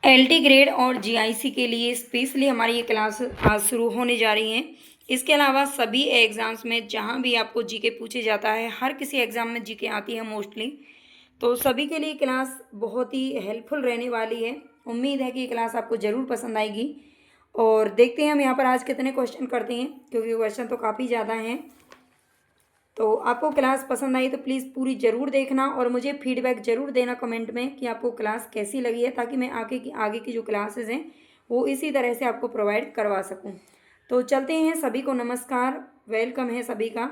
LT grade और GIC के लिए स्पेशली हमारी ये क्लास आज शुरू होने जा रही है। इसके अलावा सभी एग्ज़ाम्स में जहाँ भी आपको जीके पूछे जाता है, हर किसी एग्ज़ाम में जीके आती है मोस्टली, तो सभी के लिए क्लास बहुत ही हेल्पफुल रहने वाली है। उम्मीद है कि ये क्लास आपको ज़रूर पसंद आएगी। और देखते हैं हम यहाँ पर आज कितने क्वेश्चन करते हैं, क्योंकि क्वेश्चन तो काफ़ी ज़्यादा हैं। तो आपको क्लास पसंद आई तो प्लीज़ पूरी ज़रूर देखना और मुझे फीडबैक ज़रूर देना कमेंट में कि आपको क्लास कैसी लगी है, ताकि मैं आगे की जो क्लासेस हैं वो इसी तरह से आपको प्रोवाइड करवा सकूं। तो चलते हैं, सभी को नमस्कार, वेलकम है सभी का।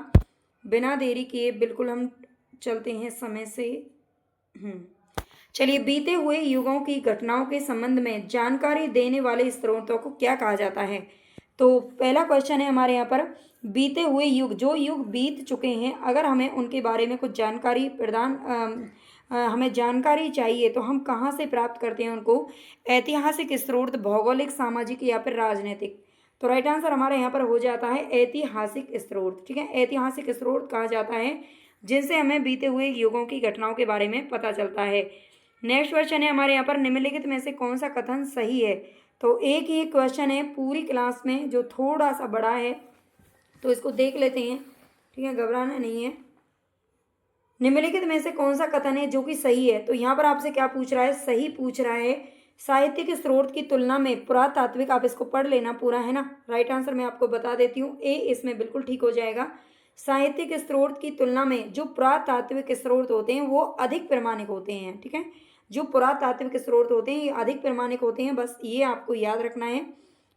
बिना देरी किए बिल्कुल हम चलते हैं समय से। चलिए, बीते हुए युगों की घटनाओं के संबंध में जानकारी देने वाले स्रोतों को क्या कहा जाता है। तो पहला क्वेश्चन है हमारे यहाँ पर, बीते हुए युग, जो युग बीत चुके हैं, अगर हमें उनके बारे में कुछ जानकारी हमें जानकारी चाहिए तो हम कहाँ से प्राप्त करते हैं उनको। ऐतिहासिक स्रोत, भौगोलिक, सामाजिक या फिर राजनीतिक। तो राइट आंसर हमारे यहाँ पर हो जाता है ऐतिहासिक स्रोत। ठीक है, ऐतिहासिक स्रोत कहा जाता है जिनसे हमें बीते हुए युगों की घटनाओं के बारे में पता चलता है। नेक्स्ट क्वेश्चन है हमारे यहाँ पर, निम्नलिखित में से कौन सा कथन सही है। तो एक ही क्वेश्चन है पूरी क्लास में जो थोड़ा सा बड़ा है, तो इसको देख लेते हैं। ठीक है, घबराना नहीं है। निम्नलिखित में से कौन सा कथन है जो कि सही है। तो यहाँ पर आपसे क्या पूछ रहा है, सही पूछ रहा है। साहित्यिक स्रोत की तुलना में पुरातात्विक, आप इसको पढ़ लेना पूरा, है ना। राइट आंसर मैं आपको बता देती हूँ, ए इसमें बिल्कुल ठीक हो जाएगा। साहित्यिक स्रोत की तुलना में जो पुरातात्विक स्रोत होते हैं वो अधिक प्रमाणिक होते हैं। ठीक है, जो पुरातात्विक स्रोत होते हैं ये अधिक प्रमाणिक होते हैं, बस ये आपको याद रखना है।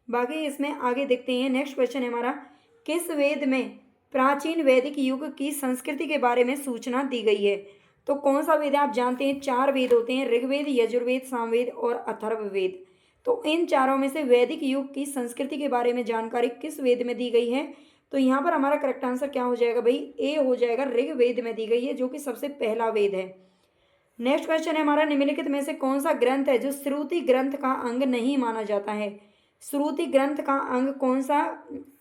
बाकी इसमें आगे देखते हैं। नेक्स्ट क्वेश्चन है हमारा, किस वेद में प्राचीन वैदिक युग की संस्कृति के बारे में सूचना दी गई है। तो कौन सा वेद है, आप जानते हैं 4 वेद होते हैं, ऋग्वेद, यजुर्वेद, सामवेद और अथर्ववेद। तो इन चारों में से वैदिक युग की संस्कृति के बारे में जानकारी किस वेद में दी गई है। तो यहाँ पर हमारा करेक्ट आंसर क्या हो जाएगा भाई, ए हो जाएगा, ऋग्वेद में दी गई है, जो कि सबसे पहला वेद है। नेक्स्ट क्वेश्चन है हमारा, निम्नलिखित में से कौन सा ग्रंथ है जो श्रुति ग्रंथ का अंग नहीं माना जाता है। श्रुति ग्रंथ का अंग कौन सा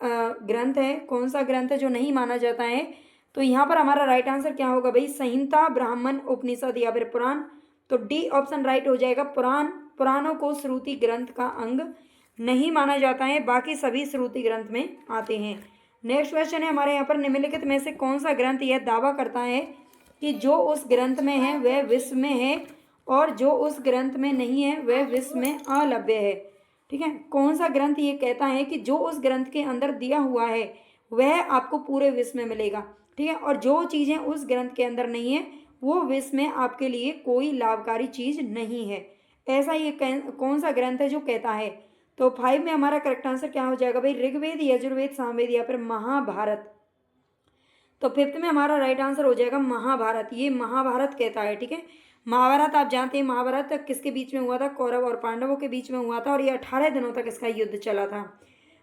ग्रंथ है, कौन सा ग्रंथ है जो नहीं माना जाता है। तो यहाँ पर हमारा राइट आंसर क्या होगा भाई, संहिता, ब्राह्मण, उपनिषद या फिर पुराण। तो डी ऑप्शन राइट हो जाएगा, पुराण। पुराणों को श्रुति ग्रंथ का अंग नहीं माना जाता है, बाकी सभी श्रुति ग्रंथ में आते हैं। नेक्स्ट क्वेश्चन है हमारे यहाँ पर, निम्नलिखित में से कौन सा ग्रंथ यह दावा करता है कि जो उस ग्रंथ में है वह विश्व में है और जो उस ग्रंथ में नहीं है वह विश्व में अलभ्य है। ठीक है, कौन सा ग्रंथ ये कहता है कि जो उस ग्रंथ के अंदर दिया हुआ है वह आपको पूरे विश्व में मिलेगा। ठीक है, और जो चीज़ें उस ग्रंथ के अंदर नहीं है वो विश्व में आपके लिए कोई लाभकारी चीज़ नहीं है। ऐसा ये कौन सा ग्रंथ है जो कहता है। तो 5 में हमारा करेक्ट आंसर क्या हो जाएगा भाई, ऋग्वेद, यजुर्वेद, सामवेद या फिर महाभारत। तो 5th में हमारा राइट आंसर हो जाएगा महाभारत। ये महाभारत कहता है। ठीक है, महाभारत आप जानते हैं, महाभारत किसके बीच में हुआ था, कौरव और पांडवों के बीच में हुआ था, और ये 18 दिनों तक इसका युद्ध चला था।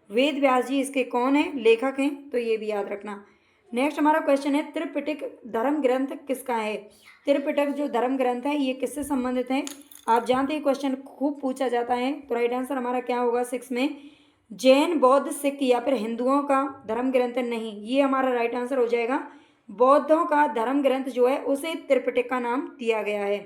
वेद व्यास जी इसके कौन है, लेखक हैं, तो ये भी याद रखना। नेक्स्ट हमारा क्वेश्चन है, त्रिपिटक धर्म ग्रंथ किसका है। त्रिपिटक जो धर्म ग्रंथ है ये किससे संबंधित है, आप जानते हैं, क्वेश्चन खूब पूछा जाता है। तो राइट आंसर हमारा क्या होगा 6 में, जैन, बौद्ध, सिख या फिर हिंदुओं का धर्म ग्रंथ नहीं, ये हमारा राइट आंसर हो जाएगा। बौद्धों का धर्म ग्रंथ जो है उसे त्रिपिटक का नाम दिया गया है।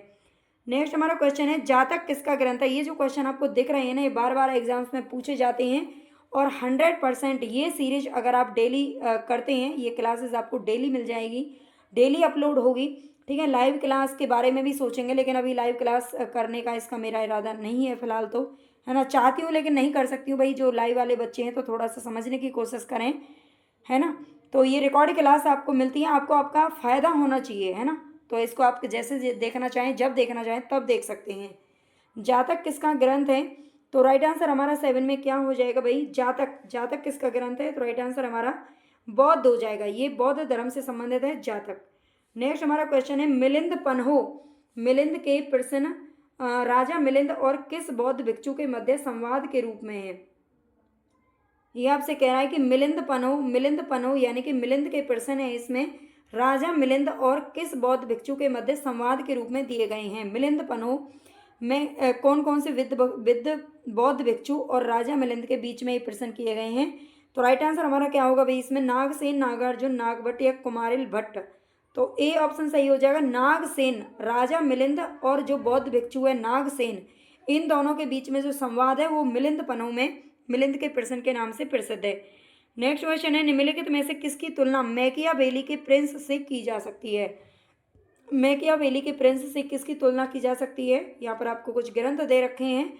नेक्स्ट हमारा क्वेश्चन है, जातक किसका ग्रंथ है। ये जो क्वेश्चन आपको दिख रहे हैं ना, ये बार बार एग्जाम्स में पूछे जाते हैं और 100% ये सीरीज अगर आप डेली करते हैं, ये क्लासेस आपको डेली मिल जाएगी, डेली अपलोड होगी। ठीक है, लाइव क्लास के बारे में भी सोचेंगे, लेकिन अभी लाइव क्लास करने का इसका मेरा इरादा नहीं है फिलहाल, तो है ना, चाहती हूँ लेकिन नहीं कर सकती हूँ भाई। जो लाइव वाले बच्चे हैं तो थोड़ा सा समझने की कोशिश करें, है ना। तो ये रिकॉर्ड क्लास आपको मिलती है, आपको आपका फ़ायदा होना चाहिए, है ना। तो इसको आप जैसे देखना चाहें, जब देखना चाहें तब देख सकते हैं। जातक किसका ग्रंथ है। तो राइट आंसर हमारा 7 में क्या हो जाएगा भाई, जातक। जातक किसका ग्रंथ है, तो राइट आंसर हमारा बौद्ध हो जाएगा, ये बौद्ध धर्म से संबंधित है जातक। नेक्स्ट हमारा क्वेश्चन है, मिलिंद पन्हो, मिलिंद के प्रश्न राजा मिलिंद और किस बौद्ध भिक्षु के मध्य संवाद के रूप में है। ये आपसे कह रहा है कि मिलिंद पन्हो यानी कि मिलिंद के प्रश्न है इसमें, राजा मिलिंद और किस बौद्ध भिक्षु के मध्य संवाद के रूप में दिए गए हैं। मिलिंद पन्हो में कौन कौन से विद्ध बौद्ध भिक्षु और राजा मिलिंद के बीच में ये प्रश्न किए गए हैं। तो राइट आंसर हमारा क्या होगा भाई, इसमें नागसेन, नागार्जुन, नागभट्ट या कुमारिल भट्ट। तो ए ऑप्शन सही हो जाएगा, नागसेन। राजा मिलिंद और जो बौद्ध भिक्षु है नागसेन, इन दोनों के बीच में जो संवाद है वो मिलिंद पन्नों में मिलिंद के प्रश्न के नाम से प्रसिद्ध है। नेक्स्ट क्वेश्चन है, निम्नलिखित में से किसकी तुलना मैकियावेली के प्रिंस से की जा सकती है? मैकियावेली के प्रिंस से किसकी तुलना की जा सकती है? यहाँ पर आपको कुछ ग्रंथ दे रखे हैं।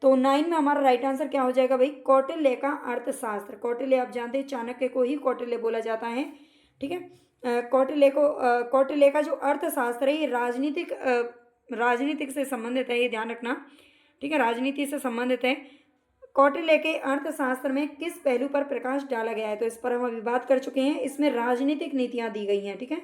तो 9 में हमारा राइट आंसर क्या हो जाएगा भाई? कौटिल्य का अर्थशास्त्र। कौटिल्य आप जानते हैं चाणक्य को ही कौटिल्य बोला जाता है, ठीक है। कौटिल्य का जो अर्थशास्त्र है ये राजनीतिक से संबंधित है, ये ध्यान रखना, ठीक है, राजनीति से संबंधित है। कौटिल्य के अर्थशास्त्र में किस पहलू पर प्रकाश डाला गया है? तो इस पर हम अभी बात कर चुके हैं। इसमें राजनीतिक नीतियां दी गई हैं, ठीक है,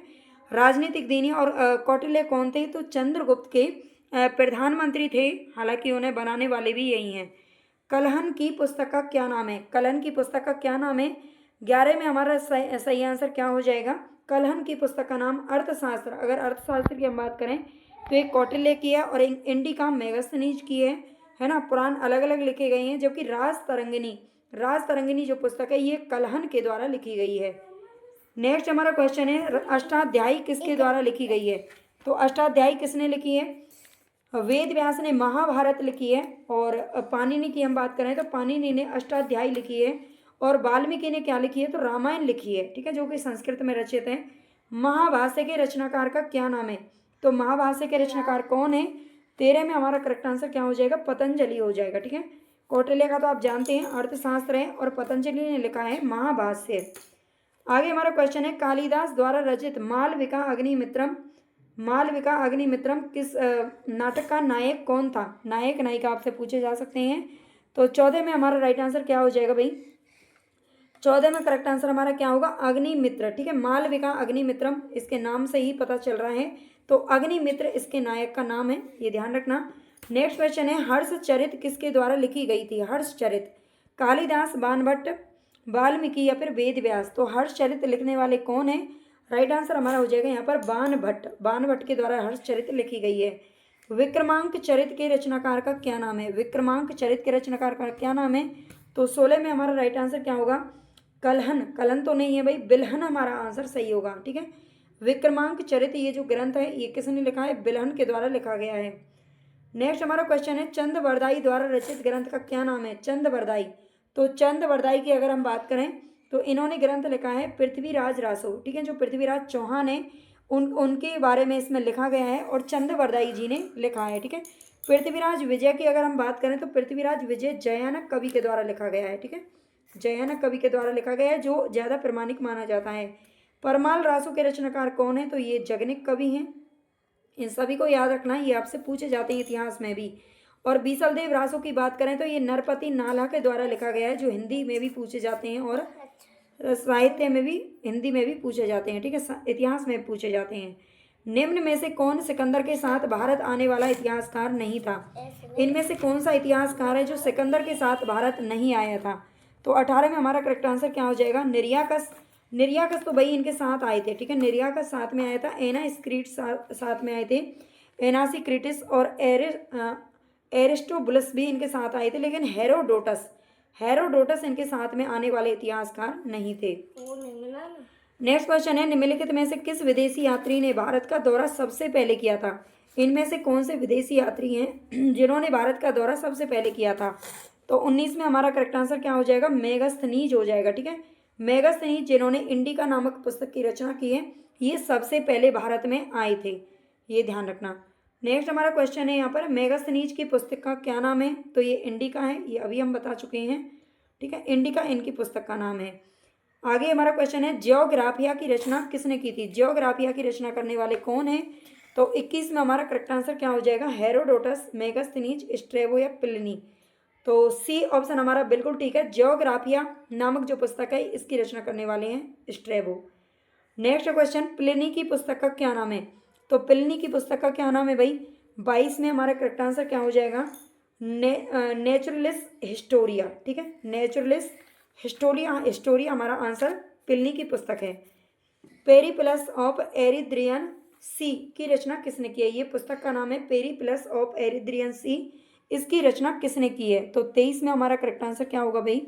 राजनीतिक दी। और कौटिल्य कौन थे? तो चंद्रगुप्त के प्रधानमंत्री थे, हालांकि उन्हें बनाने वाले भी यही हैं। कलहन की पुस्तक का क्या नाम है? कलहन की पुस्तक का क्या नाम है? 11 में हमारा सही आंसर क्या हो जाएगा? कलहन की पुस्तक का नाम अर्थशास्त्र। अगर अर्थशास्त्र की हम बात करें तो एक कौटिल्य की है और एक इंडिका मेगास्थनीज की है ना। पुराण अलग अलग लिखे गए हैं, जबकि राजतरंगिनी जो पुस्तक है ये कलहन के द्वारा लिखी गई है। नेक्स्ट हमारा क्वेश्चन है, अष्टाध्यायी किसके द्वारा लिखी गई है? तो अष्टाध्यायी किसने लिखी है? वेद व्यास ने महाभारत लिखी है। और पाणिनि की हम बात करें तो पाणिनि ने अष्टाध्यायी लिखी है। और वाल्मीकि ने क्या लिखी है? तो रामायण लिखी है, ठीक है, जो कि संस्कृत में रचित है। महाभाष्य के रचनाकार का क्या नाम है? तो महाभाष्य के रचनाकार कौन है? 13 में हमारा करेक्ट आंसर क्या हो जाएगा? पतंजलि हो जाएगा, ठीक है। कौटिल्य का तो आप जानते हैं अर्थशास्त्र है और पतंजलि ने लिखा है महाभाष्य। आगे हमारा क्वेश्चन है, कालिदास द्वारा रचित मालविका अग्निमित्रम किस नाटक का नायक कौन था? नायक नायिका आपसे पूछे जा सकते हैं। तो 14 में हमारा राइट आंसर क्या हो जाएगा भाई? 14 में करेक्ट आंसर हमारा क्या होगा? अग्निमित्र, ठीक है। मालविका अग्निमित्रम इसके नाम से ही पता चल रहा है, तो अग्निमित्र इसके नायक का नाम है, ये ध्यान रखना। नेक्स्ट क्वेश्चन है, हर्षचरित किसके द्वारा लिखी गई थी? हर्षचरित कालिदास, बाणभट्ट, वाल्मीकि या फिर वेद व्यास? तो हर्षचरित लिखने वाले कौन है? राइट आंसर हमारा हो जाएगा यहाँ पर बाणभट्ट के द्वारा हर्षचरित लिखी गई है। विक्रमांक चरित के रचनाकार का क्या नाम है? विक्रमांक चरित के रचनाकार का क्या नाम है? तो 16 में हमारा राइट आंसर क्या होगा? कलहन तो नहीं है भाई, बिल्हन हमारा आंसर सही होगा, ठीक है। विक्रमांक चरित ये जो ग्रंथ है ये किसने लिखा है? बिल्हन के द्वारा लिखा गया है। नेक्स्ट हमारा क्वेश्चन है, चंदवरदाई द्वारा रचित ग्रंथ का क्या नाम है? चंदवरदाई। तो चंदवरदाई की अगर हम बात करें तो इन्होंने ग्रंथ लिखा है पृथ्वीराज रासो, ठीक है, जो पृथ्वीराज चौहान है उनके बारे में इसमें लिखा गया है और चंदवरदाई जी ने लिखा है, ठीक है। पृथ्वीराज विजय की अगर हम बात करें तो पृथ्वीराज विजय जयानक कवि के द्वारा लिखा गया है, ठीक है, जयानक कवि के द्वारा लिखा गया है, जो ज़्यादा प्रमाणिक माना जाता है। परमाल रासो के रचनाकार कौन है? तो ये जगनिक कवि हैं। इन सभी को याद रखना, ये आपसे पूछे जाते हैं इतिहास में भी। और बीसलदेव रासो की बात करें तो ये नरपति नाला के द्वारा लिखा गया है, जो हिंदी में भी पूछे जाते हैं और साहित्य में भी, हिंदी में भी पूछे जाते हैं, ठीक है, इतिहास में पूछे जाते हैं। निम्न में से कौन सिकंदर के साथ भारत आने वाला इतिहासकार नहीं था? इनमें से कौन सा इतिहासकार है जो सिकंदर के साथ भारत नहीं आया था? तो 18 में हमारा करेक्ट आंसर क्या हो जाएगा? निरियाकस तो भाई इनके साथ आए थे, ठीक है, निरियाकस साथ में आया था। एनास्क्रीट साथ में आए थे, एनासीक्रिटिस और एरिस्टोबुलस भी इनके साथ आए थे, लेकिन हेरोडोटस इनके साथ में आने वाले इतिहासकार नहीं थे। नेक्स्ट क्वेश्चन है, निम्नलिखित में से किस विदेशी यात्री ने भारत का दौरा सबसे पहले किया था? इनमें से कौन से विदेशी यात्री हैं जिन्होंने भारत का दौरा सबसे पहले किया था? तो 19 में हमारा करेक्ट आंसर क्या हो जाएगा? मेगास्थनीज हो जाएगा, ठीक है। मेगास्थनीज जिन्होंने इंडिका नामक पुस्तक की रचना की है, ये सबसे पहले भारत में आए थे, ये ध्यान रखना। नेक्स्ट हमारा क्वेश्चन है यहाँ पर, मेगास्थनीज की पुस्तक का क्या नाम है? तो ये इंडिका है, ये अभी हम बता चुके हैं, ठीक है, इंडिका इनकी पुस्तक का नाम है। आगे हमारा क्वेश्चन है, जियोग्राफिया की रचना किसने की थी? जियोग्राफिया की रचना करने वाले कौन है? तो 21 में हमारा करेक्ट आंसर क्या हो जाएगा? हेरोडोटस, मेगास्थनीज, स्ट्रेबो या प्लिनी? तो सी ऑप्शन हमारा बिल्कुल ठीक है। जियोग्राफिया नामक जो पुस्तक है इसकी रचना करने वाले हैं स्ट्रेबो। नेक्स्ट क्वेश्चन, प्लिनी की पुस्तक का क्या नाम है? तो प्लिनी की पुस्तक का क्या नाम है भाई? 22 में हमारा करेक्ट आंसर क्या हो जाएगा? नेचुरलिस हिस्टोरिया, ठीक है, नेचुरलिस हिस्टोरिया हमारा आंसर प्लिनी की पुस्तक है। पेरिप्लस ऑफ एरिथ्रियन सी की रचना किसने की है? ये पुस्तक का नाम है पेरिप्लस ऑफ एरिथ्रियन सी, इसकी रचना किसने की है? तो 23 में हमारा करेक्ट आंसर क्या होगा भाई?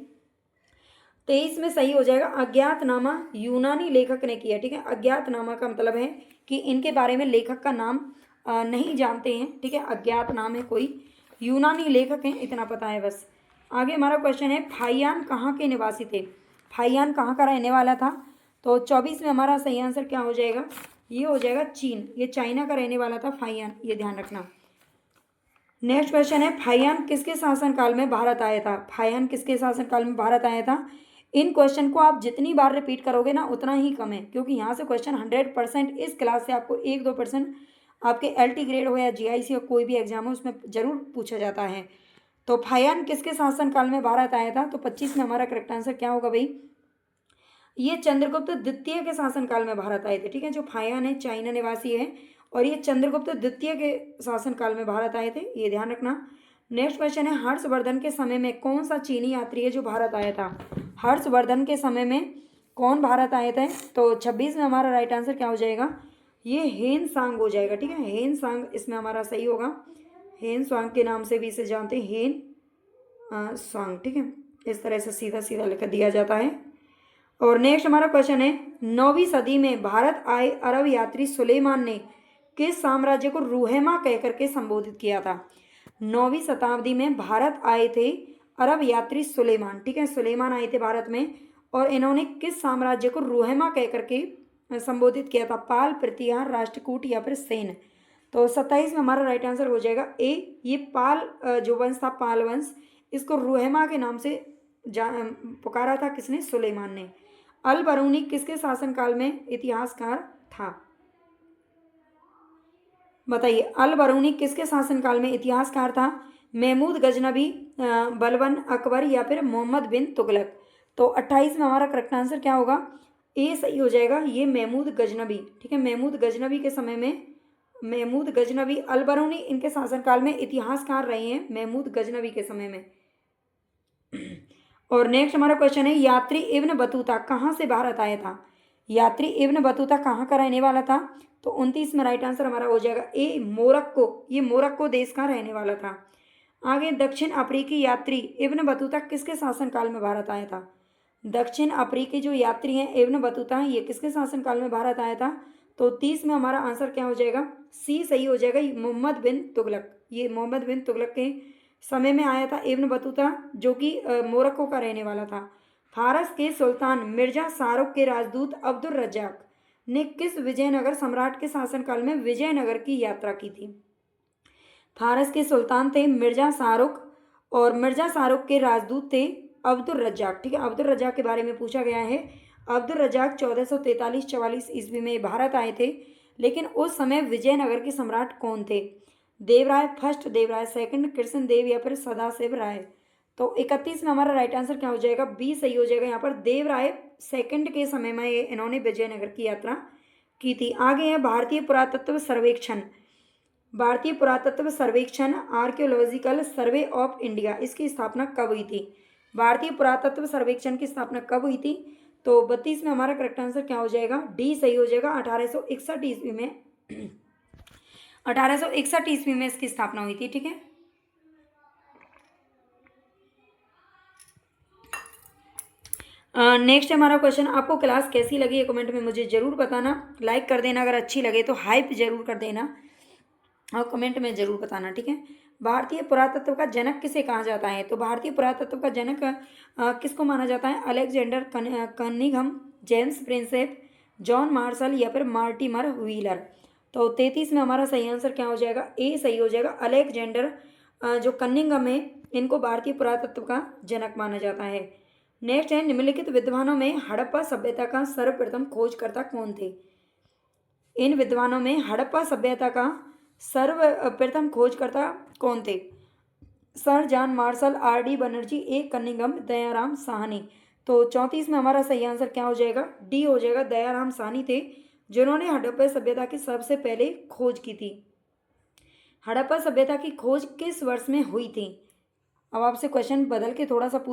23 में सही हो जाएगा अज्ञातनामा, यूनानी लेखक ने किया, ठीक है। अज्ञातनामा का मतलब है कि इनके बारे में लेखक का नाम नहीं जानते हैं, ठीक है, अज्ञात नाम है कोई, यूनानी लेखक हैं, इतना पता है बस। आगे हमारा क्वेश्चन है, फाइयान कहाँ के निवासी थे? फाइयान कहाँ का रहने वाला था? तो 24 में हमारा सही आंसर क्या हो जाएगा? ये हो जाएगा चीन, ये चाइना का रहने वाला था फाइयान, ये ध्यान रखना। नेक्स्ट क्वेश्चन है, फाइयान किसके शासनकाल में भारत आया था? फाइयान किसके शासनकाल में भारत आया था? इन क्वेश्चन को आप जितनी बार रिपीट करोगे ना उतना ही कम है, क्योंकि यहाँ से क्वेश्चन 100% इस क्लास से आपको 1-2% आपके LT ग्रेड हो या GIC हो, कोई भी एग्जाम हो, उसमें जरूर पूछा जाता है। तो फाइयान किसके शासनकाल में भारत आया था? तो 25 में हमारा करेक्ट आंसर क्या होगा भाई? ये चंद्रगुप्त द्वितीय के शासनकाल में भारत आए थे। ठीक है, जो फाइयान है चाइना निवासी है और ये चंद्रगुप्त द्वितीय के शासनकाल में भारत आए थे, ये ध्यान रखना। नेक्स्ट क्वेश्चन है, हर्षवर्धन के समय में कौन सा चीनी यात्री है जो भारत आया था? हर्षवर्धन के समय में कौन भारत आए थे? तो 26 में हमारा राइट आंसर क्या हो जाएगा? ये हेन सांग हो जाएगा। ठीक है, हेन सांग इसमें हमारा सही होगा। हेन सांग के नाम से भी इसे जानते हैं, हेन सांग। ठीक है, इस तरह से सीधा सीधा लिख दिया जाता है। और नेक्स्ट हमारा क्वेश्चन है, 9वीं सदी में भारत आए अरब यात्री सुलेमान ने किस साम्राज्य को रूहेमा कहकर के संबोधित किया था? 9वीं शताब्दी में भारत आए थे अरब यात्री सुलेमान। ठीक है, सुलेमान आए थे भारत में और इन्होंने किस साम्राज्य को रूहेमा कहकर के संबोधित किया था? पाल, प्रतिहार, राष्ट्रकूट या फिर सेन। तो 27 में हमारा राइट आंसर हो जाएगा ए। ये पाल जो वंश था, पाल वंश, इसको रूहेमा के नाम से पुकारा था किसने? सुलेमान ने। अल बरूनी किसके शासनकाल में इतिहासकार था? बताइए, अल बरूनी किसके शासनकाल में इतिहासकार था? महमूद गजनबी, बलबन अकबर या फिर मोहम्मद बिन तुगलक। तो 28 में हमारा करेक्ट आंसर क्या होगा? ए सही हो जाएगा, ये महमूद गजनबी। ठीक है, महमूद गजनबी के समय में, महमूद गजनबी, अल बरूनी इनके शासनकाल में इतिहासकार रहे हैं, महमूद गजनबी के समय में। और नेक्स्ट हमारा क्वेश्चन है, यात्री इब्न बतूता कहाँ से भारत आया था? यात्री इब्न बतूता कहाँ का रहने वाला था? तो 29 में राइट आंसर हमारा हो जाएगा ए, मोरक्को। ये मोरक्को देश का रहने वाला था। आगे, दक्षिण अफ्रीकी यात्री इब्न बतूता किसके शासनकाल में भारत आया था? दक्षिण अफ्रीकी जो यात्री हैं इब्न बतूता, ये किसके शासनकाल में भारत आया था? तो 30 में हमारा आंसर क्या हो जाएगा? सी सही हो जाएगा, मोहम्मद बिन तुगलक। ये मोहम्मद बिन तुगलक के समय में आया था इब्न बतूता, जो कि मोरक्को का रहने वाला था। फारस के सुल्तान मिर्जा शाहरुख के राजदूत अब्दुल रज्जाक ने किस विजयनगर सम्राट के शासनकाल में विजयनगर की यात्रा की थी? फारस के सुल्तान थे मिर्जा शाहरुख और मिर्जा शाहरुख के राजदूत थे अब्दुल रज्जाक। ठीक है, अब्दुल रज्जाक के बारे में पूछा गया है। अब्दुल रज्जाक 1443-44 ईस्वी में भारत आए थे, लेकिन उस समय विजयनगर के सम्राट कौन थे? देवराय फर्स्ट, देवराय सेकंड, कृष्ण देव या फिर सदाशिव राय। तो 31 में हमारा राइट आंसर क्या हो जाएगा? बी सही हो जाएगा। यहाँ पर देवराय सेकंड के समय में इन्होंने विजयनगर की यात्रा की थी। आगे है भारतीय पुरातत्व सर्वेक्षण। भारतीय पुरातत्व सर्वेक्षण, आर्कियोलॉजिकल सर्वे ऑफ इंडिया, इसकी स्थापना कब हुई थी? भारतीय पुरातत्व सर्वेक्षण की स्थापना कब हुई थी? तो 32 में हमारा करेक्ट आंसर क्या हो जाएगा? डी सही हो जाएगा। 1861 ईस्वी में 1861 ईस्वी में इसकी स्थापना हुई थी। ठीक है, नेक्स्ट हमारा क्वेश्चन, आपको क्लास कैसी लगी है कमेंट में मुझे ज़रूर बताना। लाइक कर देना, अगर अच्छी लगे तो हाइप जरूर कर देना और कमेंट में ज़रूर बताना। ठीक है, भारतीय पुरातत्व का जनक किसे कहा जाता है? तो भारतीय पुरातत्व का जनक किसको माना जाता है? Alexander Cunningham, James Prinsep, John Marshall या फिर मार्टिमर व्हीलर। तो 33 में हमारा सही आंसर क्या हो जाएगा? ए सही हो जाएगा। अलेक्जेंडर जो कनिंघम है, इनको भारतीय पुरातत्व का जनक माना जाता है। नेक्स्ट है, निम्नलिखित विद्वानों में हड़प्पा सभ्यता का सर्वप्रथम खोजकर्ता कौन थे? इन विद्वानों में हड़प्पा सभ्यता का सर्वप्रथम खोजकर्ता कौन थे? Sir John Marshall, RD Banerjee, A Cunningham, Dayaram Sahni. तो 34 में हमारा सही आंसर क्या हो जाएगा? डी हो जाएगा। दयाराम साहनी थे जिन्होंने हड़प्पा सभ्यता की सबसे पहले खोज की थी। हड़प्पा सभ्यता की खोज किस वर्ष में हुई थी? अब आपसे क्वेश्चन बदल के थोड़ा सा पूछ